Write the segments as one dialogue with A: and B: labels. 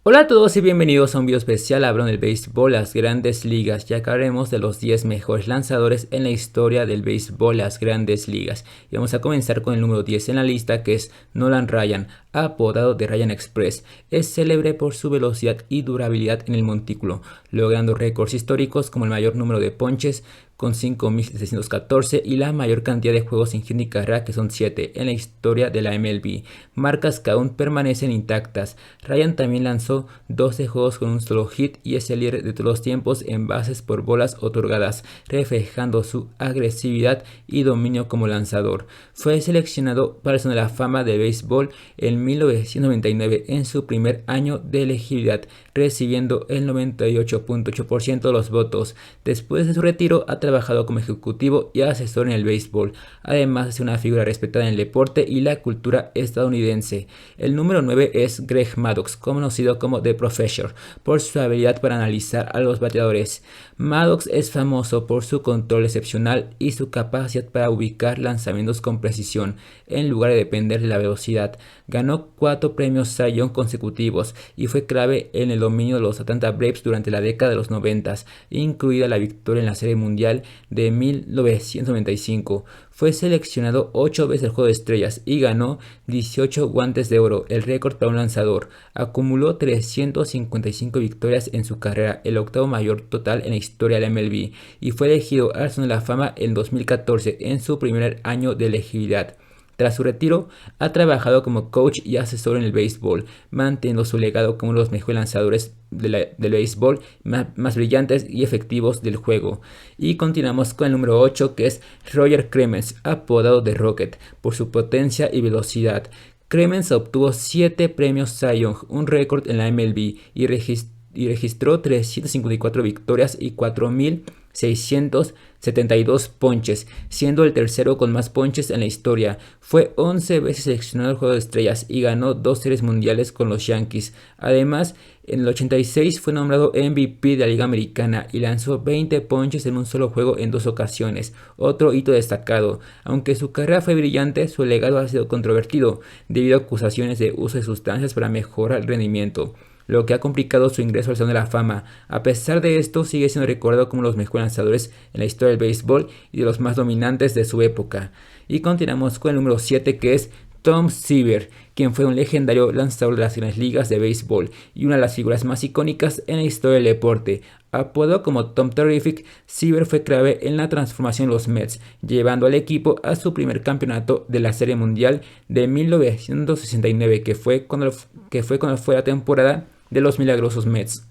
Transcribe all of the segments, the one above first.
A: Hola a todos y bienvenidos a un video especial hablando del béisbol, las grandes ligas, ya que hablaremos de los 10 mejores lanzadores en la historia del béisbol, las grandes ligas. Y vamos a comenzar con el número 10 en la lista, que es Nolan Ryan, apodado de Ryan Express. Es célebre por su velocidad y durabilidad en el montículo, logrando récords históricos como el mayor número de ponches con 5.714 y la mayor cantidad de juegos sin hit ni carrera, que son 7 en la historia de la MLB, marcas que aún permanecen intactas. Ryan también lanzó 12 juegos con un solo hit y es el líder de todos los tiempos en bases por bolas otorgadas, reflejando su agresividad y dominio como lanzador. Fue seleccionado para el Salón de la Fama de Béisbol en 1999 en su primer año de elegibilidad, recibiendo el 98.8% de los votos. Después de su retiro ha trabajado como ejecutivo y asesor en el béisbol, además de ser una figura respetada en el deporte y la cultura estadounidense. El número 9 es Greg Maddux, conocido como The Professor, por su habilidad para analizar a los bateadores. Maddux es famoso por su control excepcional y su capacidad para ubicar lanzamientos con precisión, en lugar de depender de la velocidad. Ganó 4 premios Cy Young consecutivos y fue clave en el dominio de los Atlanta Braves durante la década de los 90, incluida la victoria en la Serie Mundial de 1995. Fue seleccionado 8 veces al Juego de Estrellas y ganó 18 guantes de oro, el récord para un lanzador. Acumuló 355 victorias en su carrera, el octavo mayor total en la historia de la MLB, y fue elegido al Salón de la Fama en 2014 en su primer año de elegibilidad. Tras su retiro, ha trabajado como coach y asesor en el béisbol, manteniendo su legado como uno de los mejores lanzadores del béisbol más brillantes y efectivos del juego. Y continuamos con el número 8, que es Roger Clemens, apodado de Rocket, por su potencia y velocidad. Clemens obtuvo 7 premios Cy Young, un récord en la MLB, y registró 354 victorias y 4.672 ponches, siendo el tercero con más ponches en la historia. Fue 11 veces seleccionado al Juego de Estrellas y ganó 2 series mundiales con los Yankees. Además, en el 86 fue nombrado MVP de la Liga Americana y lanzó 20 ponches en un solo juego en 2 ocasiones, otro hito destacado. Aunque su carrera fue brillante, su legado ha sido controvertido debido a acusaciones de uso de sustancias para mejorar el rendimiento, lo que ha complicado su ingreso al Salón de la Fama. A pesar de esto, sigue siendo recordado como uno de los mejores lanzadores en la historia del béisbol y de los más dominantes de su época. Y continuamos con el número 7, que es Tom Seaver, quien fue un legendario lanzador de las grandes ligas de béisbol y una de las figuras más icónicas en la historia del deporte. Apodado como Tom Terrific, Seaver fue clave en la transformación de los Mets, llevando al equipo a su primer campeonato de la Serie Mundial de 1969, que fue cuando fue la temporada de los milagrosos Mets.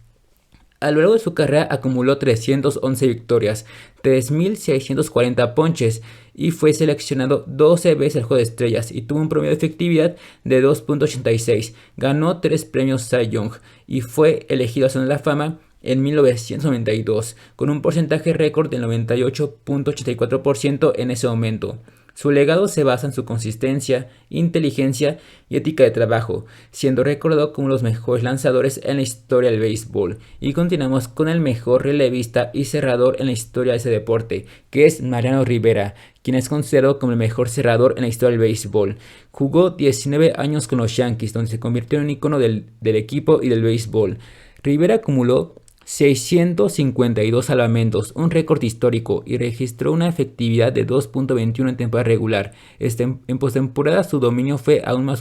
A: A lo largo de su carrera acumuló 311 victorias, 3.640 ponches y fue seleccionado 12 veces al Juego de Estrellas y tuvo un promedio de efectividad de 2.86. Ganó 3 premios Cy Young y fue elegido al Salón de la Fama en 1992, con un porcentaje récord del 98.84% en ese momento. Su legado se basa en su consistencia, inteligencia y ética de trabajo, siendo recordado como uno de los mejores lanzadores en la historia del béisbol. Y continuamos con el mejor relevista y cerrador en la historia de ese deporte, que es Mariano Rivera, quien es considerado como el mejor cerrador en la historia del béisbol. Jugó 19 años con los Yankees, donde se convirtió en un icono del equipo y del béisbol. Rivera acumuló 652 salvamentos, un récord histórico, y registró una efectividad de 2.21 en temporada regular. En postemporada su dominio fue aún más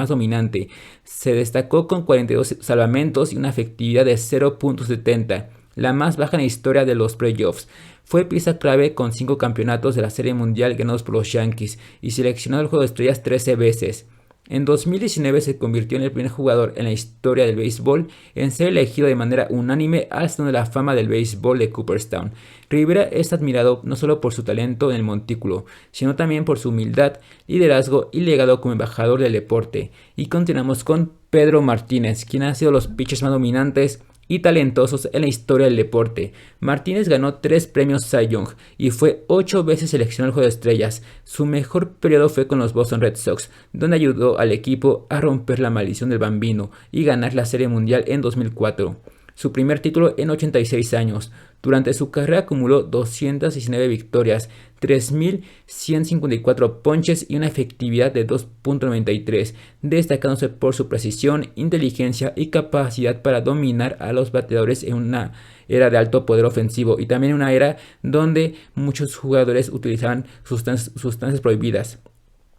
A: dominante. Se destacó con 42 salvamentos y una efectividad de 0.70, la más baja en la historia de los playoffs. Fue pieza clave con 5 campeonatos de la Serie Mundial ganados por los Yankees y seleccionado al Juego de Estrellas 13 veces. En 2019 se convirtió en el primer jugador en la historia del béisbol en ser elegido de manera unánime al Salón de la Fama del Béisbol de Cooperstown. Rivera es admirado no solo por su talento en el montículo, sino también por su humildad, liderazgo y legado como embajador del deporte. Y continuamos con Pedro Martínez, quien ha sido los pitchers más dominantes y talentosos en la historia del deporte. Martínez ganó 3 premios Cy Young y fue 8 veces seleccionado al Juego de Estrellas. Su mejor periodo fue con los Boston Red Sox, donde ayudó al equipo a romper la maldición del bambino y ganar la Serie Mundial en 2004. su primer título en 86 años. Durante su carrera acumuló 219 victorias, 3.154 ponches y una efectividad de 2.93, destacándose por su precisión, inteligencia y capacidad para dominar a los bateadores en una era de alto poder ofensivo y también una era donde muchos jugadores utilizaban sustancias prohibidas.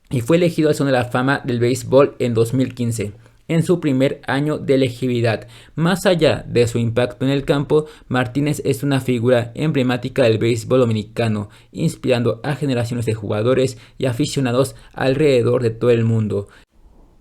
A: Y fue elegido al Salón de la Fama del Béisbol en 2015. En su primer año de elegibilidad. Más allá de su impacto en el campo, Martínez es una figura emblemática del béisbol dominicano, inspirando a generaciones de jugadores y aficionados alrededor de todo el mundo.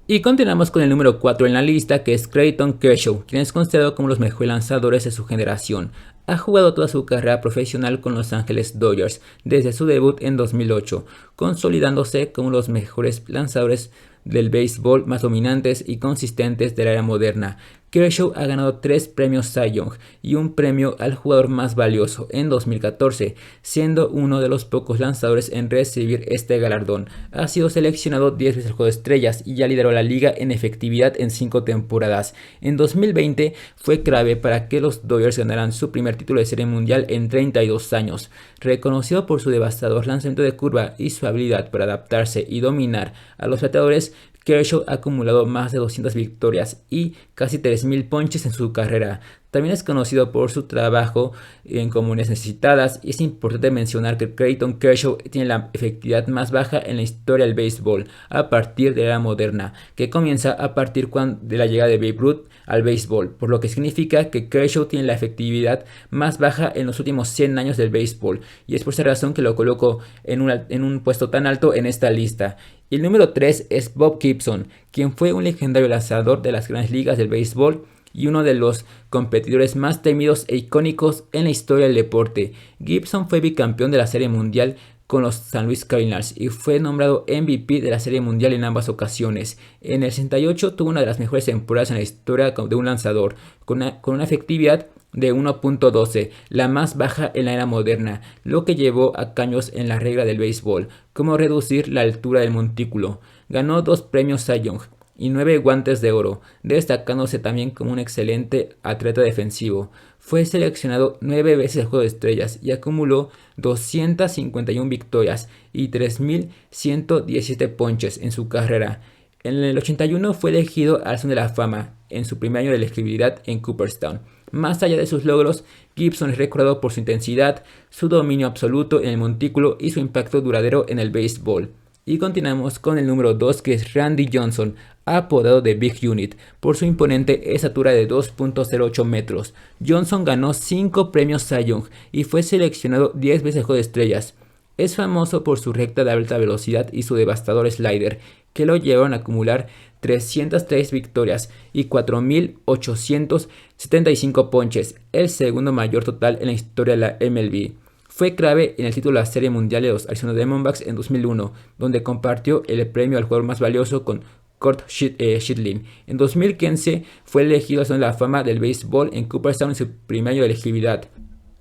A: Y continuamos con el número 4 en la lista, que es Clayton Kershaw, quien es considerado como los mejores lanzadores de su generación. Ha jugado toda su carrera profesional con Los Ángeles Dodgers desde su debut en 2008, consolidándose como los mejores lanzadores del béisbol más dominantes y consistentes de la era moderna. Kershaw ha ganado 3 premios Cy Young y un premio al jugador más valioso en 2014, siendo uno de los pocos lanzadores en recibir este galardón. Ha sido seleccionado 10 veces al Juego de Estrellas y ya lideró la liga en efectividad en 5 temporadas. En 2020 fue clave para que los Dodgers ganaran su primer título de Serie Mundial en 32 años. Reconocido por su devastador lanzamiento de curva y su habilidad para adaptarse y dominar a los bateadores, Kershaw ha acumulado más de 200 victorias y casi 3.000 ponches en su carrera. También es conocido por su trabajo en comunidades necesitadas y es importante mencionar que Clayton Kershaw tiene la efectividad más baja en la historia del béisbol a partir de la era moderna, que comienza a partir de la llegada de Babe Ruth al béisbol, por lo que significa que Kershaw tiene la efectividad más baja en los últimos 100 años del béisbol, y es por esa razón que lo coloco en un puesto tan alto en esta lista. Y el número 3 es Bob Gibson, quien fue un legendario lanzador de las grandes ligas del béisbol y uno de los competidores más temidos e icónicos en la historia del deporte. Gibson fue bicampeón de la Serie Mundial con los San Luis Cardinals y fue nombrado MVP de la Serie Mundial en ambas ocasiones. En el 68 tuvo una de las mejores temporadas en la historia de un lanzador, con una efectividad de 1.12, la más baja en la era moderna, lo que llevó a cambios en la regla del béisbol, como reducir la altura del montículo. Ganó 2 premios Cy Young y 9 guantes de oro, destacándose también como un excelente atleta defensivo. Fue seleccionado 9 veces al Juego de Estrellas y acumuló 251 victorias y 3.117 ponches en su carrera. En el 81 fue elegido al Salón de la Fama en su primer año de elegibilidad en Cooperstown. Más allá de sus logros, Gibson es recordado por su intensidad, su dominio absoluto en el montículo y su impacto duradero en el béisbol. Y continuamos con el número 2, que es Randy Johnson, apodado de Big Unit, por su imponente estatura de 2.08 metros. Johnson ganó 5 premios Cy Young y fue seleccionado 10 veces al Juego de Estrellas. Es famoso por su recta de alta velocidad y su devastador slider, que lo llevaron a acumular 303 victorias y 4.875 ponches, el segundo mayor total en la historia de la MLB. Fue clave en el título de la Serie Mundial de los Arizona Diamondbacks en 2001, donde compartió el premio al jugador más valioso con Curt Schilling. En 2015 fue elegido al Salón de la Fama del Béisbol en Cooperstown en su primer año de elegibilidad.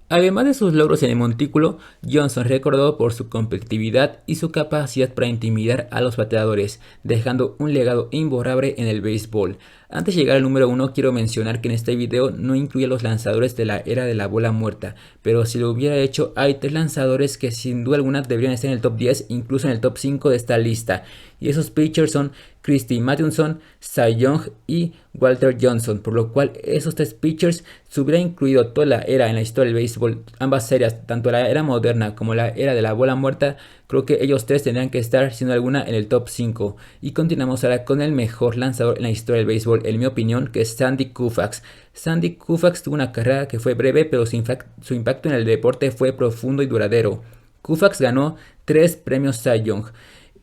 A: Además de sus logros en el montículo, Johnson es recordado por su competitividad y su capacidad para intimidar a los bateadores, dejando un legado imborrable en el béisbol. Antes de llegar al número 1, quiero mencionar que en este video no incluye a los lanzadores de la era de la bola muerta, pero si lo hubiera hecho, hay 3 lanzadores que sin duda alguna deberían estar en el top 10, incluso en el top 5 de esta lista, y esos pitchers son Christy Mathewson, Cy Young y Walter Johnson, por lo cual esos 3 pitchers se hubiera incluido toda la era en la historia del béisbol, ambas series, tanto la era moderna como la era de la bola muerta. Creo que ellos 3 tendrían que estar, sin duda alguna, en el top 5. Y continuamos ahora con el mejor lanzador en la historia del béisbol, en mi opinión, que es Sandy Koufax. Sandy Koufax tuvo una carrera que fue breve, pero su impacto en el deporte fue profundo y duradero. Koufax ganó 3 premios Cy Young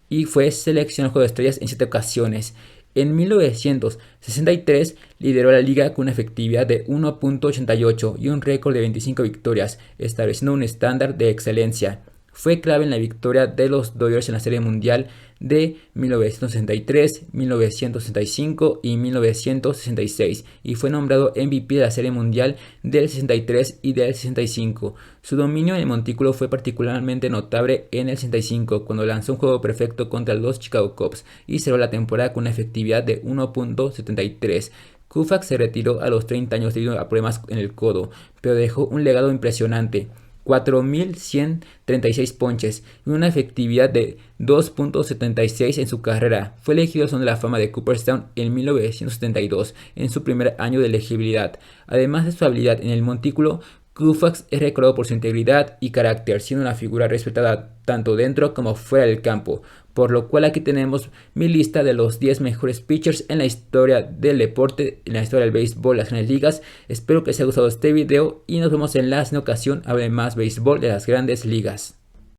A: y fue seleccionado al Juego de Estrellas en 7 ocasiones. En 1963 lideró la liga con una efectividad de 1.88 y un récord de 25 victorias, estableciendo un estándar de excelencia. Fue clave en la victoria de los Dodgers en la Serie Mundial de 1963, 1965 y 1966 y fue nombrado MVP de la Serie Mundial del 63 y del 65. Su dominio en el montículo fue particularmente notable en el 65, cuando lanzó un juego perfecto contra los Chicago Cubs y cerró la temporada con una efectividad de 1.73. Koufax se retiró a los 30 años debido a problemas en el codo, pero dejó un legado impresionante. 4.136 ponches y una efectividad de 2.76 en su carrera. Fue elegido al Salón de la Fama de Cooperstown en 1972, en su primer año de elegibilidad. Además de su habilidad en el montículo, Koufax es recordado por su integridad y carácter, siendo una figura respetada tanto dentro como fuera del campo. Por lo cual aquí tenemos mi lista de los 10 mejores pitchers en la historia del deporte, en la historia del béisbol, las grandes ligas. Espero que les haya gustado este video y nos vemos en la siguiente ocasión. Hable más béisbol de las grandes ligas.